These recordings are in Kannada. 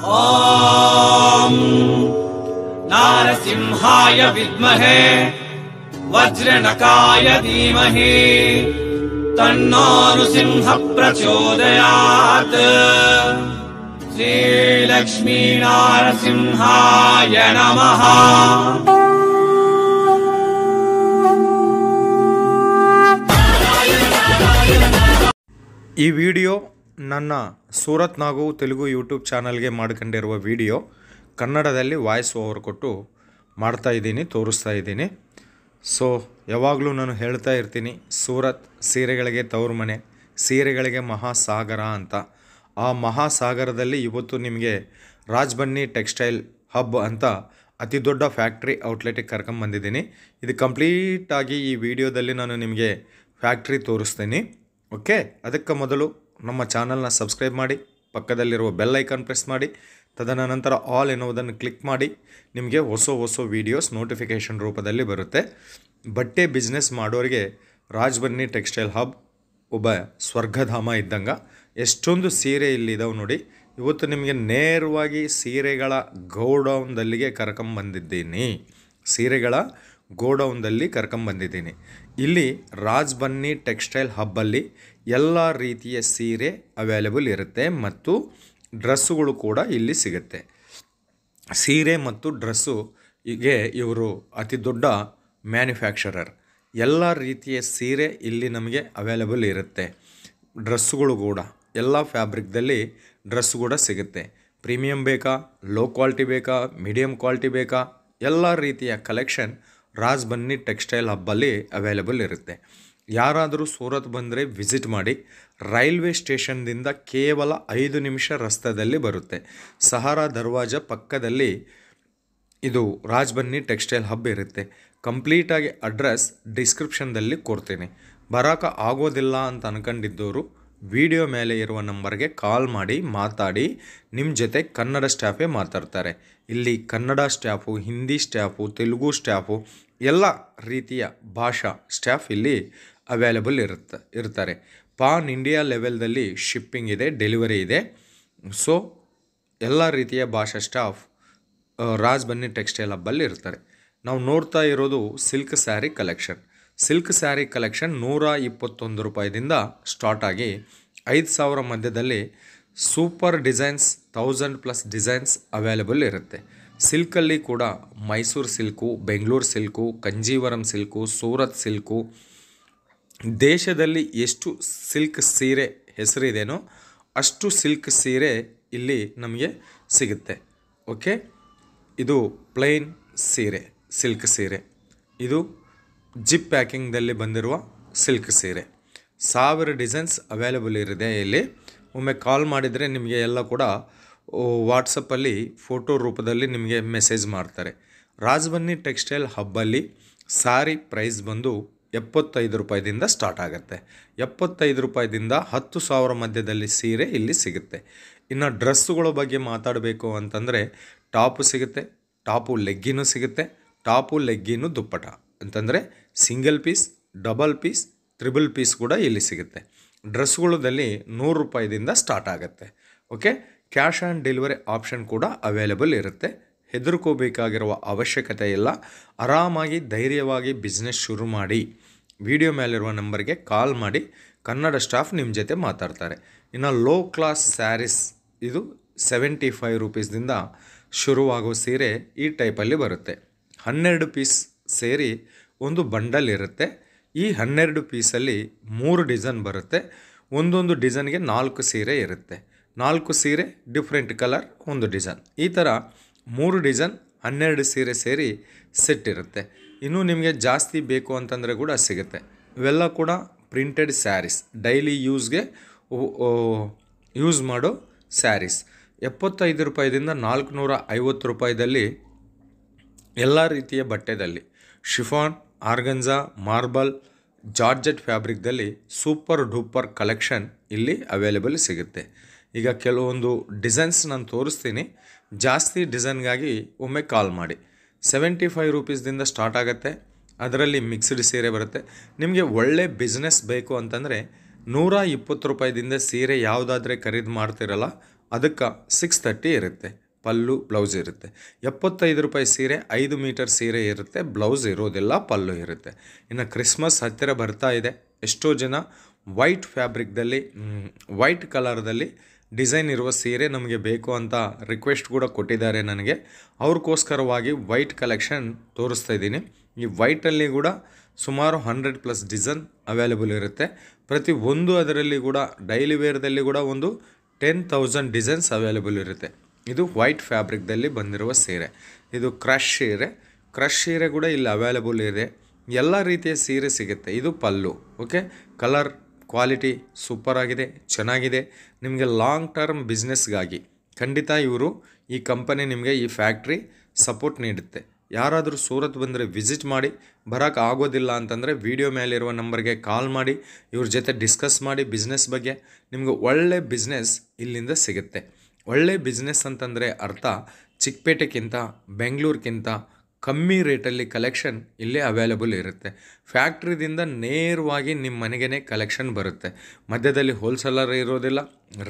ॐ नारसिंहाय विद्महे वज्रनकाय धीमहि तन्नो नृसिंहः प्रचोदयात्। श्रीलक्ष्मी नारसिंहाय नमः। ಈ ವಿಡಿಯೋ ನನ್ನ ಸೂರತ್ ನಾಗು ತೆಲುಗು ಯೂಟ್ಯೂಬ್ ಚಾನಲ್ಗೆ ಮಾಡ್ಕೊಂಡಿರುವ ವಿಡಿಯೋ ಕನ್ನಡದಲ್ಲಿ ವಾಯ್ಸ್ ಓವರ್ ಕೊಟ್ಟು ಮಾಡ್ತಾ ಇದ್ದೀನಿ, ತೋರಿಸ್ತಾ ಇದ್ದೀನಿ. ಸೊ ಯಾವಾಗಲೂ ನಾನು ಹೇಳ್ತಾ ಇರ್ತೀನಿ, ಸೂರತ್ ಸೀರೆಗಳಿಗೆ ತವರು ಮನೆ, ಸೀರೆಗಳಿಗೆ ಮಹಾಸಾಗರ ಅಂತ. ಆ ಮಹಾಸಾಗರದಲ್ಲಿ ಇವತ್ತು ನಿಮಗೆ ರಾಜ್ ಬನ್ನಿ ಟೆಕ್ಸ್ಟೈಲ್ ಹಬ್ ಅಂತ ಅತಿ ದೊಡ್ಡ ಫ್ಯಾಕ್ಟ್ರಿ ಔಟ್ಲೆಟಿಗೆ ಕರ್ಕೊಂಬಂದಿದ್ದೀನಿ. ಇದು ಕಂಪ್ಲೀಟಾಗಿ ಈ ವಿಡಿಯೋದಲ್ಲಿ ನಾನು ನಿಮಗೆ ಫ್ಯಾಕ್ಟ್ರಿ ತೋರಿಸ್ತೀನಿ. ಓಕೆ, ಅದಕ್ಕೆ ಮೊದಲು ನಮ್ಮ ಚಾನಲ್ನ ಸಬ್ಸ್ಕ್ರೈಬ್ ಮಾಡಿ, ಪಕ್ಕದಲ್ಲಿರುವ ಬೆಲ್ ಐಕಾನ್ ಪ್ರೆಸ್ ಮಾಡಿ, ತದನಂತರ ಆಲ್ ಎನ್ನುವುದನ್ನು ಕ್ಲಿಕ್ ಮಾಡಿ. ನಿಮಗೆ ಹೊಸ ವೀಡಿಯೋಸ್ ನೋಟಿಫಿಕೇಷನ್ ರೂಪದಲ್ಲಿ ಬರುತ್ತೆ. ಬಟ್ಟೆ ಬಿಸ್ನೆಸ್ ಮಾಡೋರಿಗೆ ರಾಜ್ ಬನ್ನಿ ಟೆಕ್ಸ್ಟೈಲ್ ಹಬ್ ಒಬ್ಬ ಸ್ವರ್ಗಧಾಮ ಇದ್ದಂಗೆ. ಎಷ್ಟೊಂದು ಸೀರೆ ಇಲ್ಲಿದ್ದಾವೆ ನೋಡಿ. ಇವತ್ತು ನಿಮಗೆ ನೇರವಾಗಿ ಸೀರೆಗಳ ಗೋಡೌನ್ದಲ್ಲಿಗೆ ಕರ್ಕೊಂಬಂದಿದ್ದೀನಿ. ಸೀರೆಗಳ ಗೋಡೌನ್ದಲ್ಲಿ ಕರ್ಕೊಂಬಂದಿದ್ದೀನಿ. ಇಲ್ಲಿ ರಾಜ್ ಬನ್ನಿ ಟೆಕ್ಸ್ಟೈಲ್ ಹಬ್ಬಲ್ಲಿ ಎಲ್ಲ ರೀತಿಯ ಸೀರೆ ಅವೈಲೇಬಲ್ ಇರುತ್ತೆ ಮತ್ತು ಡ್ರೆಸ್ಸುಗಳು ಕೂಡ ಇಲ್ಲಿ ಸಿಗುತ್ತೆ. ಸೀರೆ ಮತ್ತು ಡ್ರೆಸ್ಸು ಹೀಗೆ ಇವರು ಅತಿ ದೊಡ್ಡ ಮ್ಯಾನುಫ್ಯಾಕ್ಚರರ್. ಎಲ್ಲ ರೀತಿಯ ಸೀರೆ ಇಲ್ಲಿ ನಮಗೆ ಅವೈಲೇಬಲ್ ಇರುತ್ತೆ. ಡ್ರೆಸ್ಸುಗಳು ಕೂಡ ಎಲ್ಲ ಫ್ಯಾಬ್ರಿಕ್ದಲ್ಲಿ ಡ್ರೆಸ್ ಕೂಡ ಸಿಗುತ್ತೆ. ಪ್ರೀಮಿಯಮ್ ಬೇಕಾ, ಲೋ ಕ್ವಾಲಿಟಿ ಬೇಕಾ, ಮೀಡಿಯಮ್ ಕ್ವಾಲಿಟಿ ಬೇಕಾ, ಎಲ್ಲ ರೀತಿಯ ಕಲೆಕ್ಷನ್ ರಾಜ್ ಬನ್ನಿ ಟೆಕ್ಸ್ಟೈಲ್ ಹಬ್ಬಲ್ಲಿ ಅವೈಲೇಬಲ್ ಇರುತ್ತೆ. ಯಾರಾದರೂ ಸೂರತ್ ಬಂದರೆ ವಿಸಿಟ್ ಮಾಡಿ. ರೈಲ್ವೆ ಸ್ಟೇಷನ್ದಿಂದ ಕೇವಲ 5 ನಿಮಿಷ ರಸ್ತೆಯಲ್ಲಿ ಬರುತ್ತೆ. ಸಹಾರಾ ದರ್ವಾಜ ಪಕ್ಕದಲ್ಲಿ ಇದು ರಾಜ್ ಬನ್ನಿ ಟೆಕ್ಸ್ಟೈಲ್ ಹಬ್ ಇರುತ್ತೆ. ಕಂಪ್ಲೀಟಾಗಿ ಅಡ್ರೆಸ್ ಡಿಸ್ಕ್ರಿಪ್ಷನ್ದಲ್ಲಿ ಕೊಡ್ತೀನಿ. ಬರೋಕೆ ಆಗೋದಿಲ್ಲ ಅಂತ ಅನ್ಕೊಂಡಿದ್ದವರು ವಿಡಿಯೋ ಮೇಲೆ ಇರುವ ನಂಬರ್ಗೆ ಕಾಲ್ ಮಾಡಿ ಮಾತಾಡಿ. ನಿಮ್ಮ ಜೊತೆ ಕನ್ನಡ ಸ್ಟಾಫೇ ಮಾತಾಡ್ತಾರೆ. ಇಲ್ಲಿ Kannada staff, Hindi staff, Telugu staff, ಎಲ್ಲ ರೀತಿಯ ಭಾಷಾ ಸ್ಟಾಫ್ ಇಲ್ಲಿ ಅವೈಲೇಬಲ್ ಇರ್ತಾರೆ. ಪಾನ್ ಇಂಡಿಯಾ ಲೆವೆಲ್ದಲ್ಲಿ ಶಿಪ್ಪಿಂಗ್ ಇದೆ, ಡೆಲಿವರಿ ಇದೆ. ಸೊ ಎಲ್ಲ ರೀತಿಯ ಭಾಷಾ ಸ್ಟಾಫ್ ರಾಜ್ ಬನ್ನಿ ಟೆಕ್ಸ್ಟೈಲ್ ಹಬ್ಬಲ್ಲಿ ಇರ್ತಾರೆ. ನಾವು ನೋಡ್ತಾ ಇರೋದು silk sari collection. Silk sari collection 121 ರೂಪಾಯಿದಿಂದ ಸ್ಟಾರ್ಟ್ ಆಗಿ 5,000 ಮಧ್ಯದಲ್ಲಿ ಸೂಪರ್ ಡಿಸೈನ್ಸ್ 1000+ ಡಿಸೈನ್ಸ್ ಅವೈಲೇಬಲ್ ಇರುತ್ತೆ. ಸಿಲ್ಕಲ್ಲಿ ಕೂಡ Mysuru silk, Bengaluru silk, Kanjeevaram silk, Surat silk, ದೇಶದಲ್ಲಿ ಎಷ್ಟು ಸಿಲ್ಕ್ ಸೀರೆ ಹೆಸರಿದೆಯೋ ಅಷ್ಟು ಸಿಲ್ಕ್ ಸೀರೆ ಇಲ್ಲಿ ನಮಗೆ ಸಿಗುತ್ತೆ. ಓಕೆ, ಇದು ಪ್ಲೈನ್ ಸೀರೆ, ಸಿಲ್ಕ್ ಸೀರೆ. ಇದು ಜಿಪ್ ಪ್ಯಾಕಿಂಗ್ದಲ್ಲಿ ಬಂದಿರುವ ಸಿಲ್ಕ್ ಸೀರೆ. 1000 ಡಿಸೈನ್ಸ್ ಅವೈಲೇಬಲ್ ಇದೆ ಇಲ್ಲಿ. ಒಮ್ಮೆ ಕಾಲ್ ಮಾಡಿದರೆ ನಿಮಗೆ ಎಲ್ಲ ಕೂಡ ವಾಟ್ಸಪ್ಪಲ್ಲಿ ಫೋಟೋ ರೂಪದಲ್ಲಿ ನಿಮಗೆ ಮೆಸೇಜ್ ಮಾಡ್ತಾರೆ. ರಾಜ್ ಬನ್ನಿ ಟೆಕ್ಸ್ಟೈಲ್ ಹಬ್ಬಲ್ಲಿ ಸಾರಿ ಪ್ರೈಸ್ ಬಂದು 75 ರೂಪಾಯಿದಿಂದ ಸ್ಟಾರ್ಟ್ ಆಗುತ್ತೆ. 75 ರೂಪಾಯಿದಿಂದ 10,000 ಮಧ್ಯದಲ್ಲಿ ಸೀರೆ ಇಲ್ಲಿ ಸಿಗುತ್ತೆ. ಇನ್ನು ಡ್ರೆಸ್ಸುಗಳ ಬಗ್ಗೆ ಮಾತಾಡಬೇಕು ಅಂತಂದರೆ ಟಾಪು ಸಿಗುತ್ತೆ, ಟಾಪು ಲೆಗ್ಗಿನೂ ಸಿಗುತ್ತೆ, ಟಾಪು ಲೆಗ್ಗಿನೂ ದುಪ್ಪಟ ಅಂತಂದರೆ single piece, double piece, triple piece ಕೂಡ ಇಲ್ಲಿ ಸಿಗುತ್ತೆ. ಡ್ರೆಸ್ಗಳಲ್ಲಿ 100 ರೂಪಾಯಿದಿಂದ ಸ್ಟಾರ್ಟ್ ಆಗುತ್ತೆ. Okay, cash on delivery option ಕೂಡ ಅವೈಲೇಬಲ್ ಇರುತ್ತೆ. ಹೆದರ್ಕೋಬೇಕಾಗಿರುವ ಅವಶ್ಯಕತೆ ಇಲ್ಲ. ಆರಾಮಾಗಿ ಧೈರ್ಯವಾಗಿ ಬಿಸ್ನೆಸ್ ಶುರು ಮಾಡಿ. ವಿಡಿಯೋ ಮೇಲಿರುವ ನಂಬರ್ಗೆ ಕಾಲ್ ಮಾಡಿ, ಕನ್ನಡ ಸ್ಟಾಫ್ ನಿಮ್ಮ ಜೊತೆ ಮಾತಾಡ್ತಾರೆ. ಇನ್ನು ಲೋ ಕ್ಲಾಸ್ ಸ್ಯಾರೀಸ್ ಇದು 75 ರೂಪೀಸ್ದಿಂದ ಶುರುವಾಗೋ ಸೀರೆ ಈ ಟೈಪಲ್ಲಿ ಬರುತ್ತೆ. 12 ಪೀಸ್ ಸೇರಿ ಒಂದು ಬಂಡಲ್ ಇರುತ್ತೆ. ಈ 12 ಪೀಸಲ್ಲಿ 3 ಡಿಸೈನ್ ಬರುತ್ತೆ. ಒಂದೊಂದು ಡಿಸೈನ್ಗೆ 4 ಸೀರೆ ಇರುತ್ತೆ. 4 ಸೀರೆ ಡಿಫ್ರೆಂಟ್ ಕಲರ್, ಒಂದು ಡಿಸೈನ್, ಈ ಥರ 3 ಡಿಸೈನ್ 12 ಸೀರೆ ಸೇರಿ ಸೆಟ್ ಇರುತ್ತೆ. ಇನ್ನೂ ನಿಮಗೆ ಜಾಸ್ತಿ ಬೇಕು ಅಂತಂದರೆ ಕೂಡ ಸಿಗುತ್ತೆ. ಇವೆಲ್ಲ ಕೂಡ ಪ್ರಿಂಟೆಡ್ ಸ್ಯಾರೀಸ್, ಡೈಲಿ ಯೂಸ್ ಮಾಡೋ ಸ್ಯಾರೀಸ್. 75 ರೂಪಾಯಿದಿಂದ 450 ರೂಪಾಯಿದಲ್ಲಿ ಎಲ್ಲ ರೀತಿಯ ಬಟ್ಟೆದಲ್ಲಿ ಶಿಫಾನ್, ಆರ್ಗನ್ಜಾ, ಮಾರ್ಬಲ್, ಜಾರ್ಜೆಟ್ ಫ್ಯಾಬ್ರಿಕ್ದಲ್ಲಿ ಸೂಪರ್ ಡೂಪರ್ ಕಲೆಕ್ಷನ್ ಇಲ್ಲಿ ಅವೈಲೇಬಲ್ ಸಿಗುತ್ತೆ. ಈಗ ಕೆಲವೊಂದು ಡಿಸೈನ್ಸ್ ನಾನು ತೋರಿಸ್ತೀನಿ. ಜಾಸ್ತಿ ಡಿಸೈನ್ಗಾಗಿ ಒಮ್ಮೆ ಕಾಲ್ ಮಾಡಿ. 75 ರೂಪೀಸ್ದಿಂದ ಸ್ಟಾರ್ಟ್ ಆಗುತ್ತೆ. ಅದರಲ್ಲಿ ಮಿಕ್ಸ್ಡ್ ಸೀರೆ ಬರುತ್ತೆ. ನಿಮಗೆ ಒಳ್ಳೆ ಬಿಸ್ನೆಸ್ ಬೇಕು ಅಂತಂದರೆ 120 ರೂಪಾಯಿದಿಂದ ಸೀರೆ ಯಾವುದಾದ್ರೆ ಖರೀದಿ ಮಾಡ್ತಿರಲ್ಲ ಅದಕ್ಕೆ 630 ಇರುತ್ತೆ. ಪಲ್ಲು ಬ್ಲೌಸ್ ಇರುತ್ತೆ. 75 ರೂಪಾಯಿ ಸೀರೆ 5 ಮೀಟರ್ ಸೀರೆ ಇರುತ್ತೆ, ಬ್ಲೌಸ್ ಇರೋದಿಲ್ಲ, ಪಲ್ಲು ಇರುತ್ತೆ. ಇನ್ನು ಕ್ರಿಸ್ಮಸ್ ಹತ್ತಿರ ಬರ್ತಾ ಇದೆ. ಎಷ್ಟೋ ಜನ ವೈಟ್ ಫ್ಯಾಬ್ರಿಕ್ದಲ್ಲಿ ವೈಟ್ ಕಲರ್ದಲ್ಲಿ ಡಿಸೈನ್ ಇರುವ ಸೀರೆ ನಮಗೆ ಬೇಕು ಅಂತ ರಿಕ್ವೆಸ್ಟ್ ಕೂಡ ಕೊಟ್ಟಿದ್ದಾರೆ ನನಗೆ. ಅವ್ರಿಗೋಸ್ಕರವಾಗಿ ವೈಟ್ ಕಲೆಕ್ಷನ್ ತೋರಿಸ್ತಾ ಇದ್ದೀನಿ. ಈ ವೈಟಲ್ಲಿ ಕೂಡ ಸುಮಾರು 100+ ಡಿಸೈನ್ ಅವೈಲೇಬಲ್ ಇರುತ್ತೆ. ಪ್ರತಿ ಒಂದು ಅದರಲ್ಲಿ ಕೂಡ ಡೈಲಿ ವೇರ್ದಲ್ಲಿ ಕೂಡ ಒಂದು 10,000 ಡಿಸೈನ್ಸ್ ಅವೈಲೇಬಲ್ ಇರುತ್ತೆ. ಇದು ವೈಟ್ ಫ್ಯಾಬ್ರಿಕ್ದಲ್ಲಿ ಬಂದಿರುವ ಸೀರೆ. ಇದು ಕ್ರಶ್ ಸೀರೆ ಕೂಡ ಇಲ್ಲಿ ಅವೈಲೇಬಲ್ ಇದೆ. ಎಲ್ಲ ರೀತಿಯ ಸೀರೆ ಸಿಗುತ್ತೆ. ಇದು ಪಲ್ಲು. ಓಕೆ, ಕಲರ್ ಕ್ವಾಲಿಟಿ ಸೂಪರ್ ಆಗಿದೆ, ಚೆನ್ನಾಗಿದೆ. ನಿಮಗೆ ಲಾಂಗ್ ಟರ್ಮ್ ಬಿಸ್ನೆಸ್ಗಾಗಿ ಖಂಡಿತ ಈ ಕಂಪನಿ ನಿಮಗೆ ಈ ಫ್ಯಾಕ್ಟ್ರಿ ಸಪೋರ್ಟ್ ನೀಡುತ್ತೆ. ಯಾರಾದರೂ ಸೂರತ್ ಬಂದರೆ ವಿಸಿಟ್ ಮಾಡಿ. ಬರೋಕ್ಕೆ ಆಗೋದಿಲ್ಲ ಅಂತಂದರೆ ವಿಡಿಯೋ ಮೇಲಿರುವ ನಂಬರ್ಗೆ ಕಾಲ್ ಮಾಡಿ, ಇವ್ರ ಜೊತೆ ಡಿಸ್ಕಸ್ ಮಾಡಿ ಬಿಸ್ನೆಸ್ ಬಗ್ಗೆ. ನಿಮಗೆ ಒಳ್ಳೆ ಬಿಸ್ನೆಸ್ ಇಲ್ಲಿಂದ ಸಿಗುತ್ತೆ. ಒಳ್ಳೆ ಬಿಸ್ನೆಸ್ ಅಂತಂದರೆ ಅರ್ಥ ಚಿಕ್ಕಪೇಟೆಗಿಂತ ಬೆಂಗಳೂರಿಗಿಂತ ಕಮ್ಮಿ ರೇಟಲ್ಲಿ ಕಲೆಕ್ಷನ್ ಇಲ್ಲೇ ಅವೈಲೇಬಲ್ ಇರುತ್ತೆ. ಫ್ಯಾಕ್ಟ್ರಿದಿಂದ ನೇರವಾಗಿ ನಿಮ್ಮ ಮನೆಗೇ ಕಲೆಕ್ಷನ್ ಬರುತ್ತೆ. ಮಧ್ಯದಲ್ಲಿ ಹೋಲ್ಸೇಲರ್ ಇರೋದಿಲ್ಲ,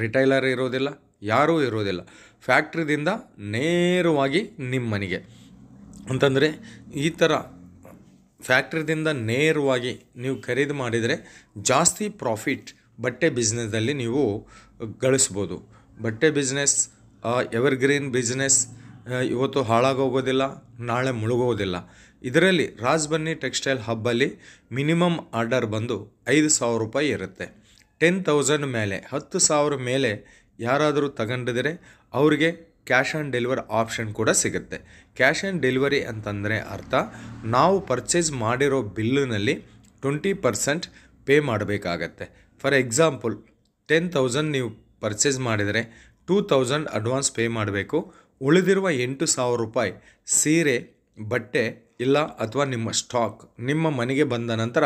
ರಿಟೈಲರ್ ಇರೋದಿಲ್ಲ, ಯಾರೂ ಇರೋದಿಲ್ಲ. ಫ್ಯಾಕ್ಟ್ರಿದಿಂದ ನೇರವಾಗಿ ನಿಮ್ಮ ಮನೆಗೆ ಅಂತಂದರೆ ಈ ಥರ ಫ್ಯಾಕ್ಟ್ರಿದಿಂದ ನೇರವಾಗಿ ನೀವು ಖರೀದಿ ಮಾಡಿದರೆ ಜಾಸ್ತಿ ಪ್ರಾಫಿಟ್ ಬಟ್ಟೆ ಬಿಸ್ನೆಸ್ದಲ್ಲಿ ನೀವು ಗಳಿಸ್ಬೋದು. ಬಟ್ಟೆ ಬಿಸ್ನೆಸ್ ಎವರ್ಗ್ರೀನ್ ಬಿಸ್ನೆಸ್, ಇವತ್ತು ಹಾಳಾಗೋಗೋದಿಲ್ಲ, ನಾಳೆ ಮುಳುಗೋದಿಲ್ಲ. ಇದರಲ್ಲಿ ರಾಜ್ಬನ್ನಿ ಟೆಕ್ಸ್ಟೈಲ್ ಹಬ್ಬಲ್ಲಿ ಮಿನಿಮಮ್ ಆರ್ಡರ್ ಬಂದು 5,000 ರೂಪಾಯಿ ಇರುತ್ತೆ. 10,000 ಮೇಲೆ 10,000 ಮೇಲೆ ಯಾರಾದರೂ ತಗೊಂಡಿದ್ರೆ ಅವರಿಗೆ ಕ್ಯಾಶ್ ಆನ್ ಡೆಲಿವರಿ ಆಪ್ಷನ್ ಕೂಡ ಸಿಗುತ್ತೆ. ಕ್ಯಾಶ್ ಆನ್ ಡೆಲಿವರಿ ಅಂತಂದರೆ ಅರ್ಥ ನಾವು ಪರ್ಚೇಸ್ ಮಾಡಿರೋ ಬಿಲ್ಲಿನಲ್ಲಿ 20% ಪೇ ಮಾಡಬೇಕಾಗತ್ತೆ. ಫಾರ್ ಎಕ್ಸಾಂಪಲ್ 10,000 ನೀವು ಪರ್ಚೇಸ್ ಮಾಡಿದರೆ 2,000 ಅಡ್ವಾನ್ಸ್ ಪೇ ಮಾಡಬೇಕು. ಉಳಿದಿರುವ 8,000 ರೂಪಾಯಿ ಸೀರೆ, ಬಟ್ಟೆ ಇಲ್ಲ ಅಥವಾ ನಿಮ್ಮ ಸ್ಟಾಕ್ ನಿಮ್ಮ ಮನೆಗೆ ಬಂದ ನಂತರ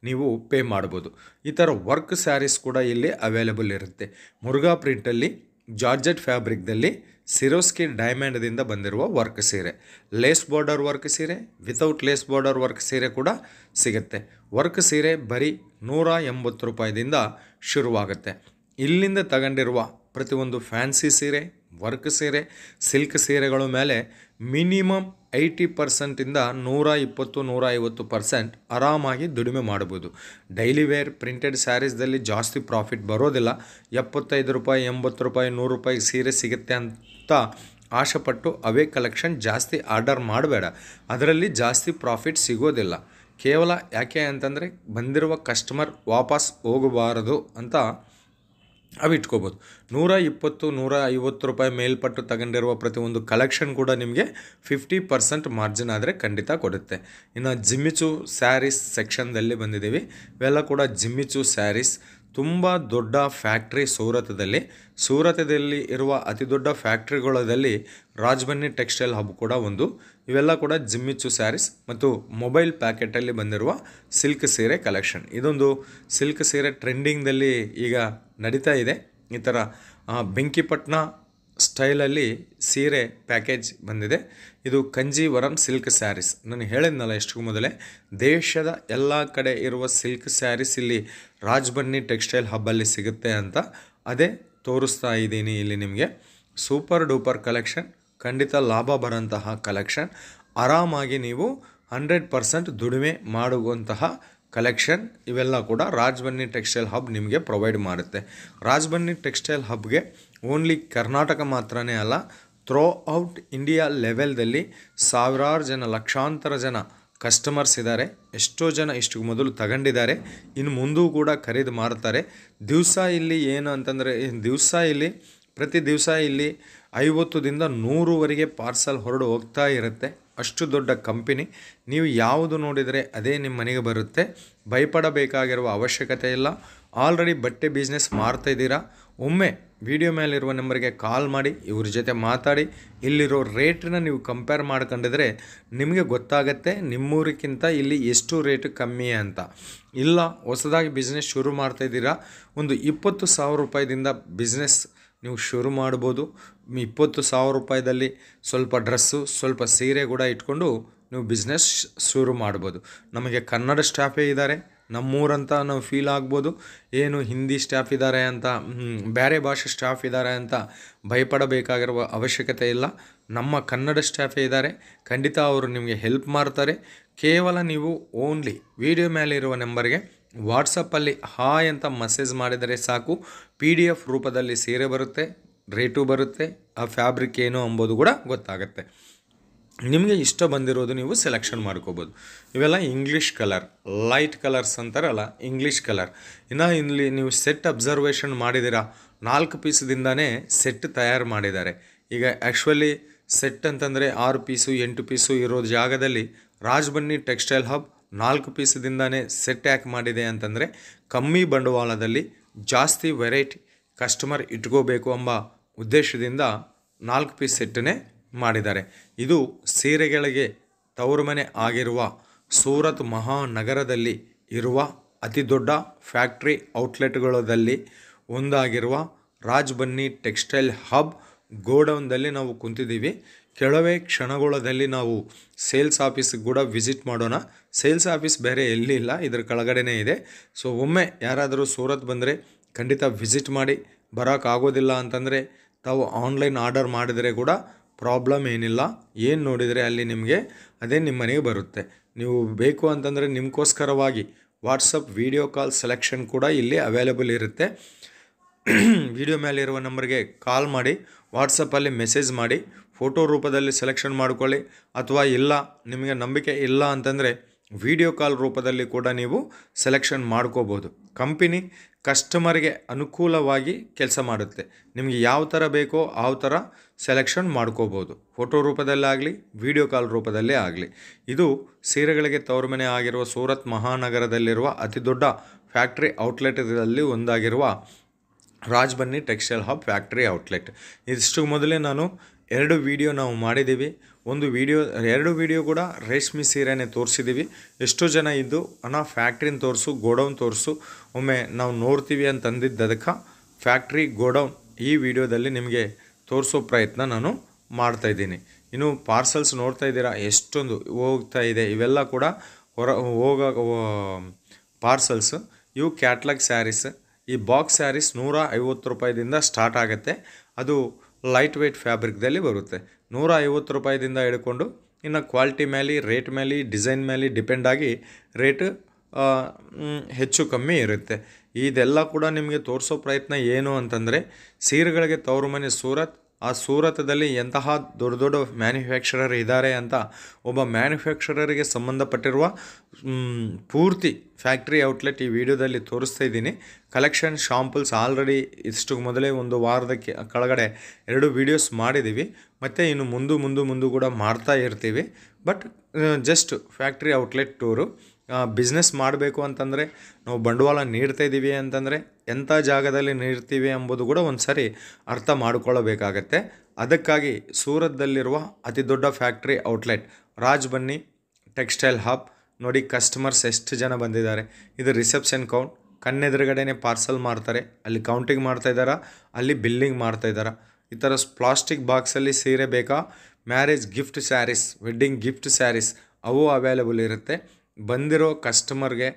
ನೀವು ಪೇ ಮಾಡ್ಬೋದು. ಈ ಥರ ವರ್ಕ್ ಸ್ಯಾರೀಸ್ ಕೂಡ ಇಲ್ಲಿ ಅವೈಲೇಬಲ್ ಇರುತ್ತೆ. ಮುರುಘಾ ಪ್ರಿಂಟಲ್ಲಿ ಜಾರ್ಜೆಟ್ ಫ್ಯಾಬ್ರಿಕ್ದಲ್ಲಿ ಸಿರೋಸ್ಕಿ ಡೈಮಂಡ್ದಿಂದ ಬಂದಿರುವ ವರ್ಕ್ ಸೀರೆ, ಲೇಸ್ ಬಾರ್ಡರ್ ವರ್ಕ್ ಸೀರೆ, ವಿತೌಟ್ ಲೇಸ್ ಬಾರ್ಡರ್ ವರ್ಕ್ ಸೀರೆ ಕೂಡ ಸಿಗುತ್ತೆ. ವರ್ಕ್ ಸೀರೆ ಬರೀ 180 ರೂಪಾಯಿದಿಂದ ಶುರುವಾಗುತ್ತೆ. ಇಲ್ಲಿಂದ ತಗೊಂಡಿರುವ ಪ್ರತಿಯೊಂದು ಫ್ಯಾನ್ಸಿ ಸೀರೆ, ವರ್ಕ್ ಸೀರೆ, ಸಿಲ್ಕ್ ಸೀರೆಗಳ ಮೇಲೆ ಮಿನಿಮಮ್ 80%ಇಂದ 120-150% ಆರಾಮಾಗಿ ದುಡಿಮೆ ಮಾಡ್ಬೋದು. ಡೈಲಿ ವೇರ್ ಪ್ರಿಂಟೆಡ್ ಸ್ಯಾರೀಸ್ದಲ್ಲಿ ಜಾಸ್ತಿ ಪ್ರಾಫಿಟ್ ಬರೋದಿಲ್ಲ. 75 ರೂಪಾಯಿ, 80 ರೂಪಾಯಿ, 100 ರೂಪಾಯಿ ಸೀರೆ ಸಿಗುತ್ತೆ ಅಂತ ಆಶೆಪಟ್ಟು ಅವೇ ಕಲೆಕ್ಷನ್ ಜಾಸ್ತಿ ಆರ್ಡರ್ ಮಾಡಬೇಡ. ಅದರಲ್ಲಿ ಜಾಸ್ತಿ ಪ್ರಾಫಿಟ್ ಸಿಗೋದಿಲ್ಲ. ಕೇವಲ ಯಾಕೆ ಅಂತಂದರೆ ಬಂದಿರುವ ಕಸ್ಟಮರ್ ವಾಪಸ್ ಹೋಗಬಾರದು ಅಂತ ಅವಿಟ್ಕೋಬೋದು. 120-150 ರೂಪಾಯಿ ಮೇಲ್ಪಟ್ಟು ತಗೊಂಡಿರುವ ಪ್ರತಿಯೊಂದು ಕಲೆಕ್ಷನ್ ಕೂಡ ನಿಮಗೆ 50% ಮಾರ್ಜಿನ್ ಆದರೆ ಖಂಡಿತ ಕೊಡುತ್ತೆ. ಇನ್ನು ಜಿಮ್ಮಿಚು ಸ್ಯಾರೀಸ್ ಸೆಕ್ಷನ್ದಲ್ಲಿ ಬಂದಿದ್ದೀವಿ. ಇವೆಲ್ಲ ಕೂಡ ಜಿಮ್ಮಿಚು ಸ್ಯಾರೀಸ್. ತುಂಬ ದೊಡ್ಡ ಫ್ಯಾಕ್ಟ್ರಿ ಸೂರತದಲ್ಲಿ ಇರುವ ಅತಿ ದೊಡ್ಡ ಫ್ಯಾಕ್ಟ್ರಿಗಳಲ್ಲಿ ರಾಜ್ಬನ್ನಿ ಟೆಕ್ಸ್ಟೈಲ್ ಹಬ್ ಕೂಡ ಒಂದು. ಇವೆಲ್ಲ ಕೂಡ ಜಿಮ್ಮಿಚು ಸ್ಯಾರೀಸ್ ಮತ್ತು ಮೊಬೈಲ್ ಪ್ಯಾಕೆಟಲ್ಲಿ ಬಂದಿರುವ ಸಿಲ್ಕ್ ಸೀರೆ ಕಲೆಕ್ಷನ್. ಇದೊಂದು ಸಿಲ್ಕ್ ಸೀರೆ ಟ್ರೆಂಡಿಂಗ್ದಲ್ಲಿ ಈಗ ನಡೀತಾ ಇದೆ. ಈ ಥರ ಬೆಂಕಿಪಟ್ಟಣ ಸ್ಟೈಲಲ್ಲಿ ಸೀರೆ ಪ್ಯಾಕೇಜ್ ಬಂದಿದೆ. ಇದು ಕಂಜೀವರಂ ಸಿಲ್ಕ್ ಸ್ಯಾರೀಸ್. ನಾನು ಹೇಳಿದ್ನಲ್ಲ ಎಷ್ಟು ಮೊದಲೇ, ದೇಶದ ಎಲ್ಲ ಕಡೆ ಇರುವ ಸಿಲ್ಕ್ ಸ್ಯಾರೀಸ್ ಇಲ್ಲಿ ರಾಜ್ಬನ್ನಿ ಟೆಕ್ಸ್ಟೈಲ್ ಹಬ್ಬಲ್ಲಿ ಸಿಗುತ್ತೆ ಅಂತ ಅದೇ ತೋರಿಸ್ತಾ ಇದ್ದೀನಿ ಇಲ್ಲಿ ನಿಮಗೆ. ಸೂಪರ್ ಡೂಪರ್ ಕಲೆಕ್ಷನ್, ಖಂಡಿತ ಲಾಭ ಬರೋಂತಹ ಕಲೆಕ್ಷನ್. ಆರಾಮಾಗಿ ನೀವು 100% ದುಡಿಮೆ ಮಾಡುವಂತಹ ಕಲೆಕ್ಷನ್ ಇವೆಲ್ಲ ಕೂಡ ರಾಜ್ಬನ್ನಿ ಟೆಕ್ಸ್ಟೈಲ್ ಹಬ್ ನಿಮಗೆ ಪ್ರೊವೈಡ್ ಮಾಡುತ್ತೆ. ರಾಜ್ಬನ್ನಿ ಟೆಕ್ಸ್ಟೈಲ್ ಹಬ್ಗೆ ಓನ್ಲಿ ಕರ್ನಾಟಕ ಮಾತ್ರನೇ ಅಲ್ಲ, ಥ್ರೂ ಔಟ್ ಇಂಡಿಯಾ ಲೆವೆಲ್ದಲ್ಲಿ ಸಾವಿರಾರು ಜನ, ಲಕ್ಷಾಂತರ ಜನ ಕಸ್ಟಮರ್ಸ್ ಇದ್ದಾರೆ. ಎಷ್ಟೋ ಜನ ಇಷ್ಟು ಮೊದಲು ತಗೊಂಡಿದ್ದಾರೆ, ಇನ್ನು ಮುಂದೂ ಕೂಡ ಖರೀದಿ ಮಾಡ್ತಾರೆ. ದಿವಸ ಇಲ್ಲಿ ಏನು ಅಂತಂದರೆ ಪ್ರತಿ ದಿವಸ ಇಲ್ಲಿ 50ದಿಂದ 100ವರೆಗೆ ಪಾರ್ಸಲ್ ಹೊರಡು ಹೋಗ್ತಾ ಇರುತ್ತೆ. ಅಷ್ಟು ದೊಡ್ಡ ಕಂಪನಿ. ನೀವು ಯಾವುದು ನೋಡಿದರೆ ಅದೇ ನಿಮ್ಮ ಮನೆಗೆ ಬರುತ್ತೆ. ಭಯಪಡಬೇಕಾಗಿರುವ ಅವಶ್ಯಕತೆ ಇಲ್ಲ. ಆಲ್ರೆಡಿ ಬಟ್ಟೆ ಬಿಸ್ನೆಸ್ ಮಾಡ್ತಾಯಿದ್ದೀರಾ, ಒಮ್ಮೆ ವಿಡಿಯೋ ಮೇಲಿರುವ ನಂಬರ್ಗೆ ಕಾಲ್ ಮಾಡಿ, ಇವ್ರ ಜೊತೆ ಮಾತಾಡಿ, ಇಲ್ಲಿರೋ ರೇಟನ್ನ ನೀವು ಕಂಪೇರ್ ಮಾಡ್ಕೊಂಡಿದ್ರೆ ನಿಮಗೆ ಗೊತ್ತಾಗತ್ತೆ ನಿಮ್ಮೂರಿಗಿಂತ ಇಲ್ಲಿ ಎಷ್ಟು ರೇಟ್ ಕಮ್ಮಿ ಅಂತ. ಇಲ್ಲ ಹೊಸದಾಗಿ ಬಿಸ್ನೆಸ್ ಶುರು ಮಾಡ್ತಾಯಿದ್ದೀರಾ, ಒಂದು 20,000 ರೂಪಾಯಿದಿಂದ ಬಿಸ್ನೆಸ್ ನೀವು ಶುರು ಮಾಡ್ಬೋದು. 20,000 ರೂಪಾಯಿದಲ್ಲಿ ಸ್ವಲ್ಪ ಡ್ರೆಸ್ಸು, ಸ್ವಲ್ಪ ಸೀರೆ ಕೂಡ ಇಟ್ಕೊಂಡು ನೀವು ಬಿಸ್ನೆಸ್ ಶುರು ಮಾಡ್ಬೋದು. ನಮಗೆ ಕನ್ನಡ ಸ್ಟಾಫೇ ಇದ್ದಾರೆ, ನಮ್ಮೂರಂತ ನಾವು ಫೀಲ್ ಆಗ್ಬೋದು. ಏನು ಹಿಂದಿ ಸ್ಟಾಫ್ ಇದ್ದಾರೆ ಅಂತ, ಬೇರೆ ಭಾಷೆ ಸ್ಟಾಫ್ ಇದ್ದಾರೆ ಅಂತ ಭಯಪಡಬೇಕಾಗಿರುವ ಅವಶ್ಯಕತೆ ಇಲ್ಲ. ನಮ್ಮ ಕನ್ನಡ ಸ್ಟಾಫೇ ಇದ್ದಾರೆ, ಖಂಡಿತ ಅವರು ನಿಮಗೆ ಹೆಲ್ಪ್ ಮಾಡ್ತಾರೆ. ಕೇವಲ ನೀವು ಓನ್ಲಿ ವಿಡಿಯೋ ಮೇಲೆ ಇರುವ ನಂಬರ್ಗೆ ವಾಟ್ಸಪ್ಪಲ್ಲಿ ಹಾಯ್ ಅಂತ ಮೆಸೇಜ್ ಮಾಡಿದರೆ ಸಾಕು. PDF ರೂಪದಲ್ಲಿ ಸೀರೆ ಬರುತ್ತೆ, ರೇಟು ಬರುತ್ತೆ, ಆ ಫ್ಯಾಬ್ರಿಕ್ ಏನು ಅಂಬೋದು ಕೂಡ ಗೊತ್ತಾಗುತ್ತೆ. ನಿಮಗೆ ಇಷ್ಟ ಬಂದಿರೋದು ನೀವು ಸೆಲೆಕ್ಷನ್ ಮಾಡ್ಕೋಬೋದು. ಇವೆಲ್ಲ ಇಂಗ್ಲೀಷ್ ಕಲರ್, ಲೈಟ್ ಕಲರ್ಸ್ ಅಂತಾರಲ್ಲ, ಇಂಗ್ಲೀಷ್ ಕಲರ್. ಇನ್ನು ಇಲ್ಲಿ ನೀವು ಸೆಟ್ ಅಬ್ಸರ್ವೇಷನ್ ಮಾಡಿದ್ದೀರಾ, 4 ಪೀಸದಿಂದನೇ ಸೆಟ್ ತಯಾರು ಮಾಡಿದ್ದಾರೆ. ಈಗ ಆ್ಯಕ್ಚುಲಿ ಸೆಟ್ ಅಂತಂದರೆ 6 ಪೀಸು 8 ಪೀಸು ಇರೋ ಜಾಗದಲ್ಲಿ ರಾಜ್ ಬನ್ನಿ ಟೆಕ್ಸ್ಟೈಲ್ ಹಬ್ 4 ಪೀಸದಿಂದನೇ ಸೆಟ್ ಯಾಕೆ ಮಾಡಿದೆ ಅಂತಂದರೆ, ಕಮ್ಮಿ ಬಂಡವಾಳದಲ್ಲಿ ಜಾಸ್ತಿ ವೆರೈಟಿ ಕಸ್ಟಮರ್ ಇಟ್ಕೋಬೇಕು ಎಂಬ ಉದ್ದೇಶದಿಂದ 4 ಪೀಸ್ ಸೆಟ್ಟನ್ನೇ ಮಾಡಿದ್ದಾರೆ. ಇದು ಸೀರೆಗಳಿಗೆ ತವರುಮನೆ ಆಗಿರುವ ಸೂರತ್ ಮಹಾನಗರದಲ್ಲಿ ಇರುವ ಅತಿ ದೊಡ್ಡ ಫ್ಯಾಕ್ಟ್ರಿ ಔಟ್ಲೆಟ್ಗಳಲ್ಲಿ ಒಂದಾಗಿರುವ ರಾಜ್ ಬನ್ನಿ ಟೆಕ್ಸ್ಟೈಲ್ ಹಬ್ ಗೋಡೌನ್ದಲ್ಲಿ ನಾವು ಕುಂತಿದ್ದೀವಿ. ಕೆಲವೇ ಕ್ಷಣಗಳಲ್ಲಿ ನಾವು ಸೇಲ್ಸ್ ಆಫೀಸ್ಗೆ ಕೂಡ ವಿಸಿಟ್ ಮಾಡೋಣ. ಸೇಲ್ಸ್ ಆಫೀಸ್ ಬೇರೆ ಎಲ್ಲಿ ಇಲ್ಲ, ಇದ್ರ ಕೆಳಗಡೆನೇ ಇದೆ. ಸೊ ಒಮ್ಮೆ ಯಾರಾದರೂ ಸೂರತ್ ಬಂದರೆ ಖಂಡಿತ ವಿಸಿಟ್ ಮಾಡಿ. ಬರೋಕ್ಕಾಗೋದಿಲ್ಲ ಅಂತಂದರೆ ತಾವು ಆನ್ಲೈನ್ ಆರ್ಡರ್ ಮಾಡಿದರೆ ಕೂಡ ಪ್ರಾಬ್ಲಮ್ ಏನಿಲ್ಲ. ಏನು ನೋಡಿದರೆ ಅಲ್ಲಿ ನಿಮಗೆ ಅದೇ ನಿಮ್ಮ ಮನೆಗೆ ಬರುತ್ತೆ. ನೀವು ಬೇಕು ಅಂತಂದರೆ ನಿಮಗೋಸ್ಕರವಾಗಿ ವಾಟ್ಸಪ್ ವಿಡಿಯೋ ಕಾಲ್ ಸೆಲೆಕ್ಷನ್ ಕೂಡ ಇಲ್ಲಿ ಅವೈಲೇಬಲ್ ಇರುತ್ತೆ. ವಿಡಿಯೋ ಮೇಲಿರುವ ನಂಬರ್ಗೆ ಕಾಲ್ ಮಾಡಿ, ವಾಟ್ಸಪ್ಪಲ್ಲಿ ಮೆಸೇಜ್ ಮಾಡಿ, ಫೋಟೋ ರೂಪದಲ್ಲಿ ಸೆಲೆಕ್ಷನ್ ಮಾಡ್ಕೊಳ್ಳಿ. ಅಥವಾ ಇಲ್ಲ ನಿಮಗೆ ನಂಬಿಕೆ ಇಲ್ಲ ಅಂತಂದರೆ ವಿಡಿಯೋ ಕಾಲ್ ರೂಪದಲ್ಲಿ ಕೂಡ ನೀವು ಸೆಲೆಕ್ಷನ್ ಮಾಡ್ಕೋಬೋದು. ಕಂಪನಿ ಕಸ್ಟಮರ್ಗೆ ಅನುಕೂಲವಾಗಿ ಕೆಲಸ ಮಾಡುತ್ತೆ. ನಿಮಗೆ ಯಾವ ಥರ ಬೇಕೋ ಆ ಥರ ಸೆಲೆಕ್ಷನ್ ಮಾಡ್ಕೋಬೋದು, ಫೋಟೋ ರೂಪದಲ್ಲಾಗಲಿ ವಿಡಿಯೋ ಕಾಲ್ ರೂಪದಲ್ಲೇ ಆಗಲಿ. ಇದು ಸೀರೆಗಳಿಗೆ ತವರುಮನೆ ಆಗಿರುವ ಸೂರತ್ ಮಹಾನಗರದಲ್ಲಿರುವ ಅತಿ ದೊಡ್ಡ ಫ್ಯಾಕ್ಟ್ರಿ ಔಟ್ಲೆಟ್ಗಳಲ್ಲಿ ಒಂದಾಗಿರುವ ರಾಜ್ ಬನ್ನಿ ಟೆಕ್ಸ್ಟೈಲ್ ಹಬ್ ಫ್ಯಾಕ್ಟ್ರಿ ಔಟ್ಲೆಟ್. ಇಷ್ಟು ಮೊದಲೇ ನಾನು 2 ವಿಡಿಯೋ ನಾವು ಮಾಡಿದ್ದೀವಿ. 2 ವಿಡಿಯೋ ಕೂಡ ರೇಷ್ಮೆ ಸೀರೆನೇ ತೋರಿಸಿದ್ದೀವಿ. ಎಷ್ಟೋ ಜನ ಇದ್ದು ಅಣ್ಣ ಫ್ಯಾಕ್ಟ್ರಿನ ತೋರಿಸು, ಗೋಡೌನ್ ತೋರಿಸು, ಒಮ್ಮೆ ನಾವು ನೋಡ್ತೀವಿ ಅಂತಂದಿದ್ದು ಅದಕ್ಕೆ ಫ್ಯಾಕ್ಟ್ರಿ ಗೋಡೌನ್ ಈ ವಿಡಿಯೋದಲ್ಲಿ ನಿಮಗೆ ತೋರಿಸೋ ಪ್ರಯತ್ನ ನಾನು ಮಾಡ್ತಾಯಿದ್ದೀನಿ. ಇನ್ನು ಪಾರ್ಸಲ್ಸ್ ನೋಡ್ತಾ ಇದ್ದೀರಾ ಎಷ್ಟೊಂದು ಹೋಗ್ತಾ ಇದೆ. ಇವೆಲ್ಲ ಕೂಡ ಹೋಗೋ ಪಾರ್ಸಲ್ಸ್. ಇವು ಕ್ಯಾಟ್ಲಾಗ್ ಸ್ಯಾರೀಸ್. ಈ ಬಾಕ್ಸ್ ಸ್ಯಾರೀಸ್ 150 ರೂಪಾಯಿದಿಂದ ಸ್ಟಾರ್ಟ್ ಆಗುತ್ತೆ. ಅದು ಲೈಟ್ ವೆಯ್ಟ್ ಫ್ಯಾಬ್ರಿಕ್ದಲ್ಲಿ ಬರುತ್ತೆ. 150 ರೂಪಾಯಿದಿಂದ ಹಿಡ್ಕೊಂಡು ಇನ್ನು ಕ್ವಾಲಿಟಿ ಮೇಲೆ, ರೇಟ್ ಮೇಲೆ, ಡಿಸೈನ್ ಮೇಲೆ ಡಿಪೆಂಡ್ ಆಗಿ ರೇಟ್ ಹೆಚ್ಚು ಕಮ್ಮಿ ಇರುತ್ತೆ. ಇದೆಲ್ಲ ಕೂಡ ನಿಮಗೆ ತೋರಿಸೋ ಪ್ರಯತ್ನ ಏನು ಅಂತಂದರೆ, ಸೀರೆಗಳಿಗೆ ತವರು ಮನೆ ಸೂರತ್. ಆ ಸೂರತದಲ್ಲಿ ಎಂತಹ ದೊಡ್ಡ ದೊಡ್ಡ ಮ್ಯಾನುಫ್ಯಾಕ್ಚರರ್ ಇದ್ದಾರೆ ಅಂತ ಒಬ್ಬ ಮ್ಯಾನುಫ್ಯಾಕ್ಚರರಿಗೆ ಸಂಬಂಧಪಟ್ಟಿರುವ ಪೂರ್ತಿ ಫ್ಯಾಕ್ಟ್ರಿ ಔಟ್ಲೆಟ್ ಈ ವಿಡಿಯೋದಲ್ಲಿ ತೋರಿಸ್ತಾ ಇದ್ದೀನಿ. ಕಲೆಕ್ಷನ್ ಶಾಂಪಲ್ಸ್ ಆಲ್ರೆಡಿ ಇಷ್ಟು ಮೊದಲೇ ಒಂದು ವಾರದ ಕೆಳಗಡೆ 2 ವೀಡಿಯೋಸ್ ಮಾಡಿದ್ದೀವಿ. ಮತ್ತು ಇನ್ನು ಮುಂದೆ ಕೂಡ ಮಾಡ್ತಾ ಇರ್ತೀವಿ. But just factory outlet tour. Business ಮಾಡಬೇಕು ಅಂತಂದರೆ ನಾವು ಬಂಡವಾಳ ನೀಡ್ತಾಯಿದ್ದೀವಿ ಅಂತಂದರೆ ಎಂಥ ಜಾಗದಲ್ಲಿ ನೀಡ್ತೀವಿ ಎಂಬುದು ಕೂಡ ಒಂದು ಸಾರಿ ಅರ್ಥ ಮಾಡಿಕೊಳ್ಳಬೇಕಾಗತ್ತೆ. ಅದಕ್ಕಾಗಿ ಸೂರತ್ದಲ್ಲಿರುವ ಅತಿ ದೊಡ್ಡ ಫ್ಯಾಕ್ಟ್ರಿ ಔಟ್ಲೆಟ್ ರಾಜ್ ಬನ್ನಿ ಟೆಕ್ಸ್ಟೈಲ್ ಹಬ್ ನೋಡಿ. ಕಸ್ಟಮರ್ಸ್ ಎಷ್ಟು ಜನ ಬಂದಿದ್ದಾರೆ. ಇದು ರಿಸೆಪ್ಷನ್ ಕೌಂಟ್. ಕಣ್ಣೆದುರುಗಡೆನೇ ಪಾರ್ಸಲ್ ಮಾಡ್ತಾರೆ. ಅಲ್ಲಿ ಕೌಂಟಿಂಗ್ ಮಾಡ್ತಾಯಿದ್ದಾರಾ, ಅಲ್ಲಿ ಬಿಲ್ಲಿಂಗ್ ಮಾಡ್ತಾಯಿದ್ದಾರಾ. ಈ ಥರ ಪ್ಲಾಸ್ಟಿಕ್ ಬಾಕ್ಸಲ್ಲಿ ಸೀರೆ ಬೇಕಾ, marriage gift sarees, wedding gift sarees ಅವು ಅವೈಲೇಬಲ್ ಇರುತ್ತೆ. ಬಂದಿರೋ ಕಸ್ಟಮರ್ಗೆ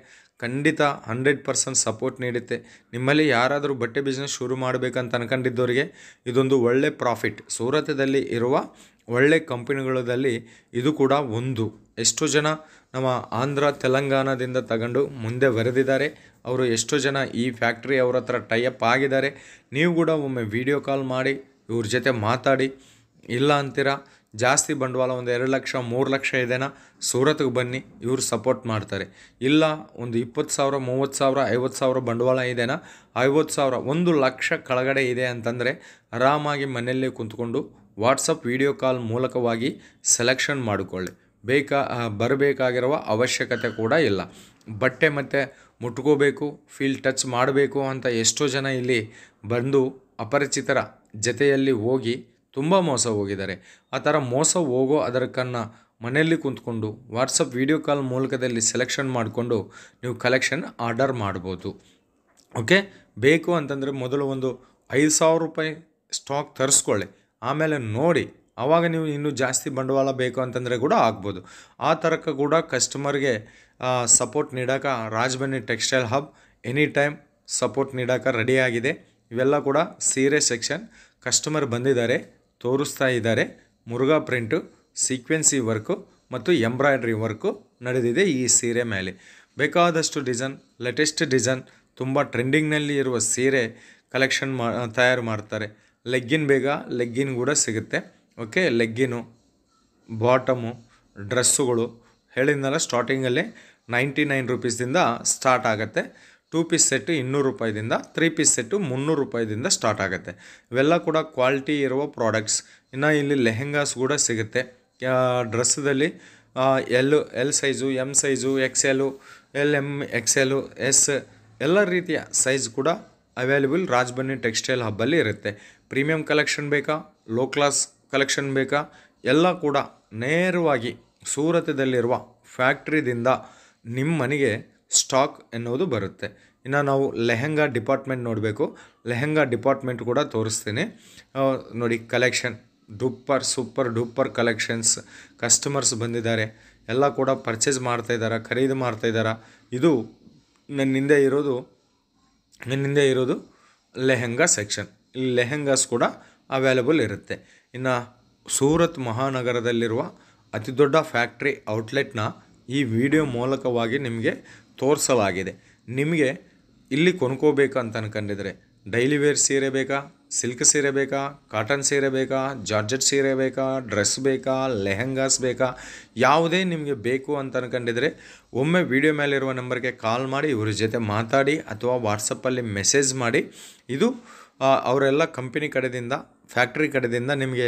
ಖಂಡಿತ 100% ಸಪೋರ್ಟ್ ನೀಡುತ್ತೆ. ನಿಮ್ಮಲ್ಲಿ ಯಾರಾದರೂ ಬಟ್ಟೆ ಬಿಸ್ನೆಸ್ ಶುರು ಮಾಡಬೇಕಂತ ಅನ್ಕೊಂಡಿದ್ದವರಿಗೆ ಇದೊಂದು ಒಳ್ಳೆ ಪ್ರಾಫಿಟ್. ಸೂರತದಲ್ಲಿ ಇರುವ ಒಳ್ಳೆ ಕಂಪನಿಗಳಲ್ಲಿ ಇದು ಕೂಡ ಒಂದು. ಎಷ್ಟೋ ಜನ ನಮ್ಮ ಆಂಧ್ರ ತೆಲಂಗಾಣದಿಂದ ತಗೊಂಡು ಮುಂದೆ ಬರೆದಿದ್ದಾರೆ. ಅವರು ಎಷ್ಟೋ ಜನ ಈ ಫ್ಯಾಕ್ಟ್ರಿ ಅವ್ರ ಹತ್ರ ಟೈಅಪ್ ಆಗಿದ್ದಾರೆ. ನೀವು ಕೂಡ ಒಮ್ಮೆ ವಿಡಿಯೋ ಕಾಲ್ ಮಾಡಿ ಇವ್ರ ಜೊತೆ ಮಾತಾಡಿ. ಇಲ್ಲ ಅಂತೀರಾ ಜಾಸ್ತಿ ಬಂಡವಾಳ ಒಂದು 2 ಲಕ್ಷ 3 ಲಕ್ಷ ಇದೆನಾ, ಸೂರತ್ಗೆ ಬನ್ನಿ, ಇವರು ಸಪೋರ್ಟ್ ಮಾಡ್ತಾರೆ. ಇಲ್ಲ ಒಂದು 20,000 30,000 50,000 ಬಂಡವಾಳ ಇದೆನಾ, 50,000 1 ಲಕ್ಷ ಕೆಳಗಡೆ ಇದೆ ಅಂತಂದರೆ ಆರಾಮಾಗಿ ಮನೆಯಲ್ಲೇ ಕುಂತ್ಕೊಂಡು ವಾಟ್ಸಪ್ ವಿಡಿಯೋ ಕಾಲ್ ಮೂಲಕವಾಗಿ ಸೆಲೆಕ್ಷನ್ ಮಾಡಿಕೊಳ್ಳಿ. ಬರಬೇಕಾಗಿರುವ ಅವಶ್ಯಕತೆ ಕೂಡ ಇಲ್ಲ. ಬಟ್ಟೆ ಮತ್ತು ಮುಟ್ಕೋಬೇಕು, ಫೀಲ್ ಟಚ್ ಮಾಡಬೇಕು ಅಂತ ಎಷ್ಟೋ ಜನ ಇಲ್ಲಿ ಬಂದು ಅಪರಿಚಿತರ ಜೊತೆಯಲ್ಲಿ ಹೋಗಿ ತುಂಬ ಮೋಸ ಹೋಗಿದ್ದಾರೆ. ಆ ಥರ ಮೋಸ ಹೋಗೋ ಅದಕ್ಕನ್ನು ಮನೆಯಲ್ಲಿ ಕುಂತ್ಕೊಂಡು ವಾಟ್ಸಪ್ ವಿಡಿಯೋ ಕಾಲ್ ಮೂಲಕದಲ್ಲಿ ಸೆಲೆಕ್ಷನ್ ಮಾಡಿಕೊಂಡು ನೀವು ಕಲೆಕ್ಷನ್ ಆರ್ಡರ್ ಮಾಡ್ಬೋದು. ಓಕೆ, ಬೇಕು ಅಂತಂದರೆ ಮೊದಲು ಒಂದು 5,000 ರೂಪಾಯಿ ಸ್ಟಾಕ್ ತರಿಸ್ಕೊಳ್ಳಿ. ಆಮೇಲೆ ನೋಡಿ ಆವಾಗ ನೀವು ಇನ್ನೂ ಜಾಸ್ತಿ ಬಂಡವಾಳ ಬೇಕು ಅಂತಂದರೆ ಕೂಡ ಆಗ್ಬೋದು. ಆ ಥರಕ್ಕೆ ಕೂಡ ಕಸ್ಟಮರ್ಗೆ ಸಪೋರ್ಟ್ ನೀಡೋಕೆ Rajabanni textile hub any time support ನೀಡೋಕೆ ರೆಡಿಯಾಗಿದೆ. ಇವೆಲ್ಲ ಕೂಡ ಸೀರೆ ಸೆಕ್ಷನ್. ಕಸ್ಟಮರ್ ಬಂದಿದ್ದಾರೆ, ತೋರಿಸ್ತಾ ಇದ್ದಾರೆ. ಮುರುಘಾ ಪ್ರಿಂಟು, ಸೀಕ್ವೆನ್ಸಿ ವರ್ಕು ಮತ್ತು ಎಂಬ್ರಾಯ್ಡ್ರಿ ವರ್ಕು ನಡೆದಿದೆ ಈ ಸೀರೆ ಮೇಲೆ. ಬೇಕಾದಷ್ಟು ಡಿಸೈನ್, ಲೇಟೆಸ್ಟ್ ಡಿಸೈನ್, ತುಂಬ ಟ್ರೆಂಡಿಂಗ್ನಲ್ಲಿ ಇರುವ ಸೀರೆ ಕಲೆಕ್ಷನ್ ತಯಾರು ಮಾಡ್ತಾರೆ. ಲೆಗ್ಗಿನ್ ಲೆಗ್ಗಿನ್ ಕೂಡ ಸಿಗುತ್ತೆ. ಓಕೆ, ಲೆಗ್ಗಿನು, ಬಾಟಮು, ಡ್ರೆಸ್ಸುಗಳು ಹೇಳಿದ್ನಲ್ಲ ಸ್ಟಾರ್ಟಿಂಗಲ್ಲಿ 99 ರೂಪೀಸಿಂದ ಸ್ಟಾರ್ಟ್ ಆಗುತ್ತೆ. 2 ಪೀಸ್ ಸೆಟ್ಟು 200 ರೂಪಾಯಿದಿಂದ, 3 ಪೀಸ್ ಸೆಟ್ಟು 300 ರೂಪಾಯಿದಿಂದ ಸ್ಟಾರ್ಟ್ ಆಗುತ್ತೆ. ಇವೆಲ್ಲ ಕೂಡ ಕ್ವಾಲಿಟಿ ಇರುವ ಪ್ರಾಡಕ್ಟ್ಸ್. ಇನ್ನು ಇಲ್ಲಿ ಲೆಹೆಂಗಾಸ್ ಕೂಡ ಸಿಗುತ್ತೆ. ಡ್ರೆಸ್ಸದಲ್ಲಿ L size, M size, XL, LM, XL, S ಎಲ್ಲ ರೀತಿಯ ಸೈಜ್ ಕೂಡ ಅವೈಲೇಬಲ್ ರಾಜಬನ್ನಿ ಟೆಕ್ಸ್ಟೈಲ್ ಹಬ್ಬಲ್ಲಿ ಇರುತ್ತೆ. ಪ್ರೀಮಿಯಂ ಕಲೆಕ್ಷನ್ ಬೇಕಾ, ಲೋ ಕ್ಲಾಸ್ ಕಲೆಕ್ಷನ್ ಬೇಕಾ, ಎಲ್ಲ ಕೂಡ ನೇರವಾಗಿ ಸೂರತದಲ್ಲಿರುವ ಫ್ಯಾಕ್ಟ್ರಿದಿಂದ ನಿಮ್ಮ ಮನೆಗೆ ಸ್ಟಾಕ್ ಎನ್ನುವುದು ಬರುತ್ತೆ. ಇನ್ನು ನಾವು ಲೆಹೆಂಗಾ ಡಿಪಾರ್ಟ್ಮೆಂಟ್ ನೋಡಬೇಕು. ಲೆಹೆಂಗಾ ಡಿಪಾರ್ಟ್ಮೆಂಟ್ ಕೂಡ ತೋರಿಸ್ತೀನಿ ನೋಡಿ. Collection super duper collections. Customers ಬಂದಿದ್ದಾರೆ, ಎಲ್ಲ ಕೂಡ ಪರ್ಚೇಸ್ ಮಾಡ್ತಾಯಿದ್ದಾರೆ, ಖರೀದಿ ಮಾಡ್ತಾಯಿದ್ದಾರೆ. ಇದು ನನ್ನ ಹಿಂದೆ ಇರೋದು ಲೆಹೆಂಗಾ ಸೆಕ್ಷನ್. ಇಲ್ಲಿ ಲೆಹೆಂಗಾಸ್ ಕೂಡ ಅವೈಲೇಬಲ್ ಇರುತ್ತೆ. ಇನ್ನು ಸೂರತ್ ಮಹಾನಗರದಲ್ಲಿರುವ ಅತಿ ದೊಡ್ಡ ಫ್ಯಾಕ್ಟ್ರಿ ಔಟ್ಲೆಟ್ನ ಈ ವಿಡಿಯೋ ಮೂಲಕವಾಗಿ ನಿಮಗೆ ತೋರಿಸಲಾಗಿದೆ. ನಿಮಗೆ ಇಲ್ಲಿ ಕೊಂಡ್ಕೋಬೇಕು ಅಂತ ಅನ್ಕೊಂಡಿದ್ರೆ ಡೈಲಿ ವೇರ್ ಸೀರೆ ಬೇಕಾ, ಸಿಲ್ಕ್ ಸೀರೆ ಬೇಕಾ, ಕಾಟನ್ ಸೀರೆ ಬೇಕಾ, ಜಾರ್ಜೆಟ್ ಸೀರೆ ಬೇಕಾ, ಡ್ರೆಸ್ ಬೇಕಾ, ಲೆಹೆಂಗಾಸ್ ಬೇಕಾ, ಯಾವುದೇ ನಿಮಗೆ ಬೇಕು ಅಂತ ಅನ್ಕೊಂಡಿದ್ರೆ ಒಮ್ಮೆ ವಿಡಿಯೋ ಮೇಲಿರುವ ನಂಬರ್ಗೆ ಕಾಲ್ ಮಾಡಿ ಇವ್ರ ಜೊತೆ ಮಾತಾಡಿ ಅಥವಾ ವಾಟ್ಸಪ್ಪಲ್ಲಿ ಮೆಸೇಜ್ ಮಾಡಿ. ಇದು ಅವರೆಲ್ಲ ಕಂಪನಿ ಕಡೆಯಿಂದ, ಫ್ಯಾಕ್ಟ್ರಿ ಕಡೆಯಿಂದ ನಿಮಗೆ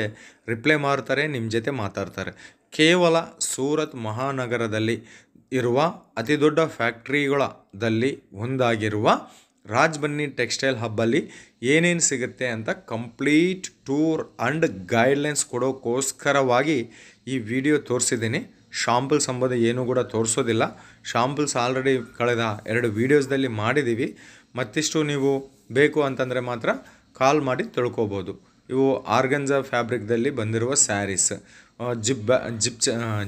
ರಿಪ್ಲೈ ಮಾಡ್ತಾರೆ, ನಿಮ್ಮ ಜೊತೆ ಮಾತಾಡ್ತಾರೆ. ಕೇವಲ ಸೂರತ್ ಮಹಾನಗರದಲ್ಲಿ ಇರುವ ಅತಿ ದೊಡ್ಡ ಫ್ಯಾಕ್ಟ್ರಿಗಳಲ್ಲಿ ಒಂದಾಗಿರುವ ರಾಜಬನ್ನಿ ಟೆಕ್ಸ್ಟೈಲ್ ಹಬ್ಬಲ್ಲಿ ಏನೇನು ಸಿಗುತ್ತೆ ಅಂತ ಕಂಪ್ಲೀಟ್ ಟೂರ್ ಆ್ಯಂಡ್ ಗೈಡ್ಲೈನ್ಸ್ ಕೊಡೋಕ್ಕೋಸ್ಕರವಾಗಿ ಈ ವಿಡಿಯೋ ತೋರಿಸಿದ್ದೀನಿ. ಶಾಂಪಲ್ಸ್ ಅಂಬೋದು ಏನೂ ಕೂಡ ತೋರಿಸೋದಿಲ್ಲ. ಶಾಂಪಲ್ಸ್ ಆಲ್ರೆಡಿ ಕಳೆದ 2 ವೀಡಿಯೋಸ್ದಲ್ಲಿ ಮಾಡಿದ್ದೀವಿ. ಮತ್ತಿಷ್ಟು ನೀವು ಬೇಕು ಅಂತಂದರೆ ಮಾತ್ರ ಕಾಲ್ ಮಾಡಿ ತಿಳ್ಕೊಬೋದು. ಇವು ಆರ್ಗನ್ಜಾ ಫ್ಯಾಬ್ರಿಕ್ದಲ್ಲಿ ಬಂದಿರುವ ಸ್ಯಾರೀಸ್,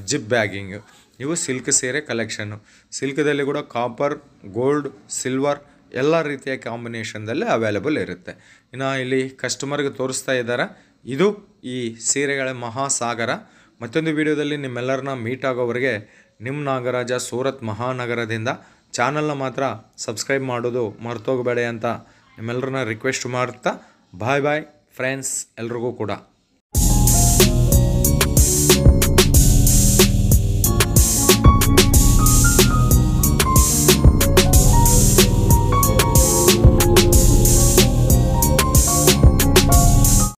ಜಿಪ್ ಬ್ಯಾಗಿಂಗ್, ಇವು ಸಿಲ್ಕ್ ಸೀರೆ ಕಲೆಕ್ಷನ್ನು. ಸಿಲ್ಕ್ದಲ್ಲಿ ಕೂಡ ಕಾಪರ್, ಗೋಲ್ಡ್, ಸಿಲ್ವರ್ ಎಲ್ಲ ರೀತಿಯ ಕಾಂಬಿನೇಷನ್ದಲ್ಲಿ ಅವೈಲೇಬಲ್ ಇರುತ್ತೆ. ಇನ್ನು ಇಲ್ಲಿ ಕಸ್ಟಮರ್ಗೆ ತೋರಿಸ್ತಾ ಇದ್ದಾರೆ. ಇದು ಈ ಸೀರೆಗಳ ಮಹಾಸಾಗರ. ಮತ್ತೊಂದು ವಿಡಿಯೋದಲ್ಲಿ ನಿಮ್ಮೆಲ್ಲರನ್ನ ಮೀಟ್ ಆಗೋವರೆಗೆ ನಿಮ್ಮ ನಾಗರಾಜ ಸೂರತ್ ಮಹಾನಗರದಿಂದ. ಚಾನಲ್ನ ಮಾತ್ರ ಸಬ್ಸ್ಕ್ರೈಬ್ ಮಾಡೋದು ಮರ್ತೋಗಬೇಡಿ ಅಂತ ನಿಮ್ಮೆಲ್ಲರನ್ನ ರಿಕ್ವೆಸ್ಟ್ ಮಾಡ್ತಾ ಬಾಯ್ ಫ್ರೆಂಡ್ಸ್ ಎಲ್ರಿಗೂ ಕೂಡ.